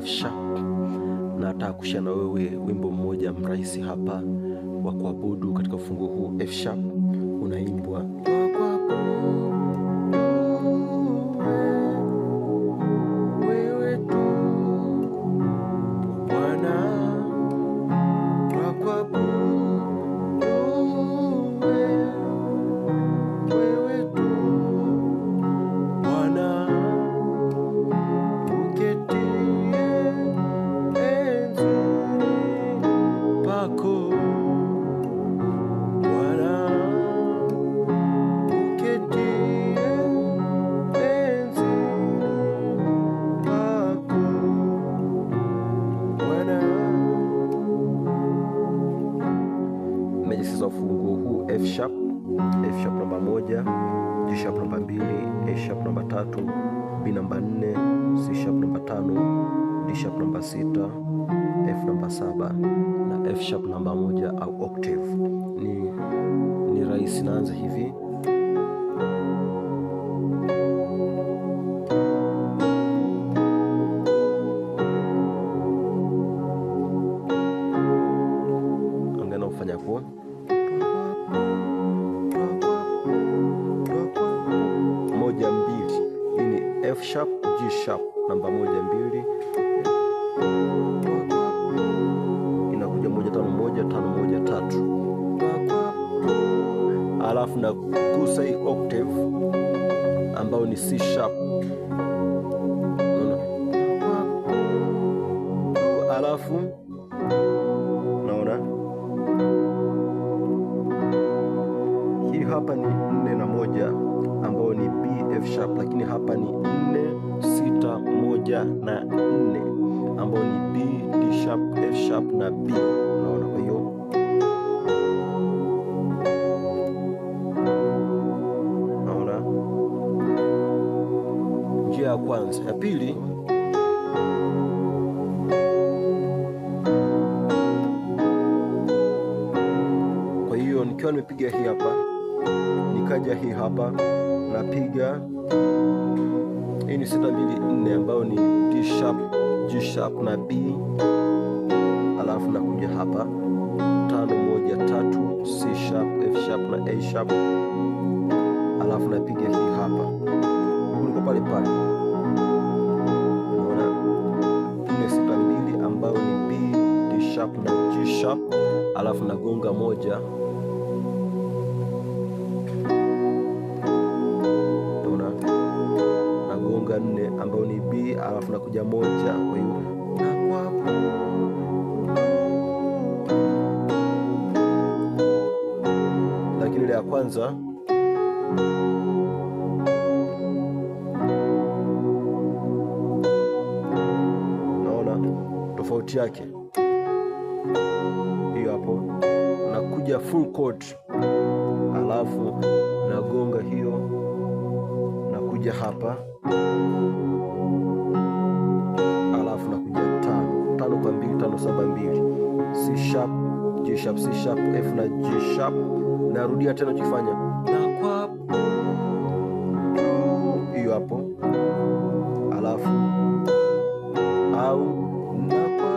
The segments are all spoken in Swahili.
F sharp, na nataka kushare na wewe wimbo mmoja mrahisi hapa wa kuabudu katika ufunguo huu F sharp. Unaimbwa za ufunguo huu F sharp namba 1, G sharp namba 2, A sharp namba 3, B namba 4, C sharp namba 5, D sharp namba 6, F namba 7 na F sharp namba 1 au octave. Ni rahisi, naanza hivi. Angana ufanya kwa 1 2. Hii ni F sharp G sharp namba 1 2, inakuja 1 5 1 5 1 3, alafu na kusa hii octave ambao ni C sharp, alafu naona hii hapa ni 4 na 1 ambao ni B F sharp, lakini hapa ni 4 6 1 na 4 ambao ni B D sharp F sharp na B. Unaona, kwa hiyo naona njia ya kwanza. Ya pili, kwa hiyo nikiwa nimepiga hii hapa, nikaja hii hapa napiga hii ni 6 2 4 ambayo ni D sharp G sharp na B, alafu nakuja hapa 5 1 3 C sharp F sharp na A sharp, alafu napiga hii hapa kuliko pale pale. Unaona 4 6 2 ambayo ni B D sharp na G sharp, alafu nagonga 1, nagonga 4 ambayo ni B, alafu nakuja 1. Kwa hiyo lakini ile ya kwanza naona tofauti yake hiyo hapo, nakuja full chord, alafu nagonga hiyo, nakuja hapa, alafu nakuja 5 kwa 2 5 7 2, C sharp G sharp C sharp F na G sharp. Narudia tena ukifanya na kwa hiyo hapo, alafu au na kwa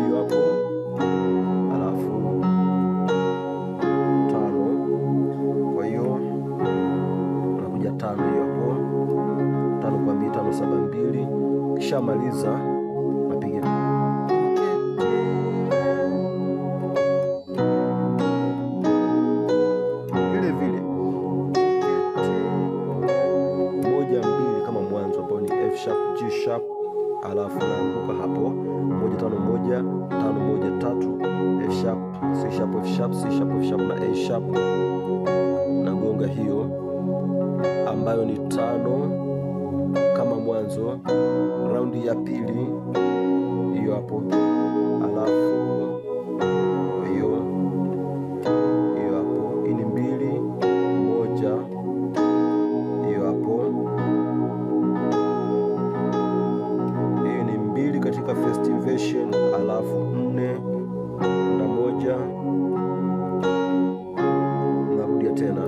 hiyo hapo, alafu 5. Kwa hiyo nakuja 5 hiyo hapo, 5 kwa 2 5 7 2. Kisha maliza napiga G sharp, alafu naanguka hapo 1 5 1 5 1 3 F sharp C sharp F sharp C sharp F sharp na A sharp, nagonga hiyo ambayo ni 5 kama mwanzo, raundi ya pili hiyo hapo, alafu hiyo hapo, hii ni 2 1 hiyo hapo, katika first inversion, alafu 4 na 1, narudia tena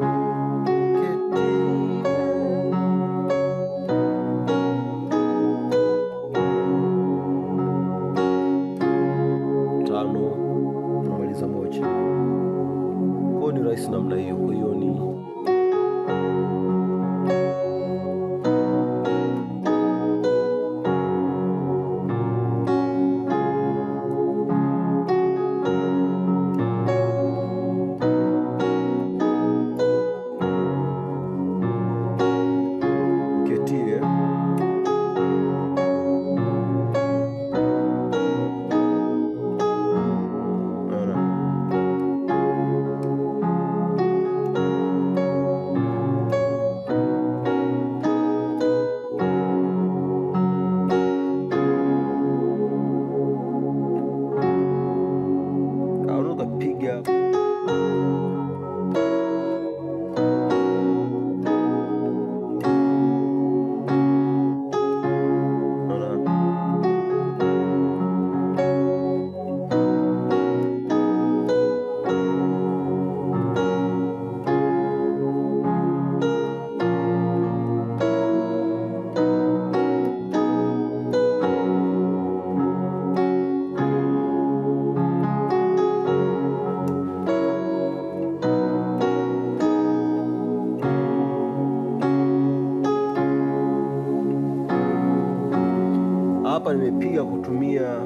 hapa nimepiga kutumia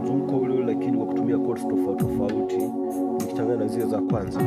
mzunguko ule, lakini kwa kutumia chords tofauti tofauti nikichanganya na zile za kwanza.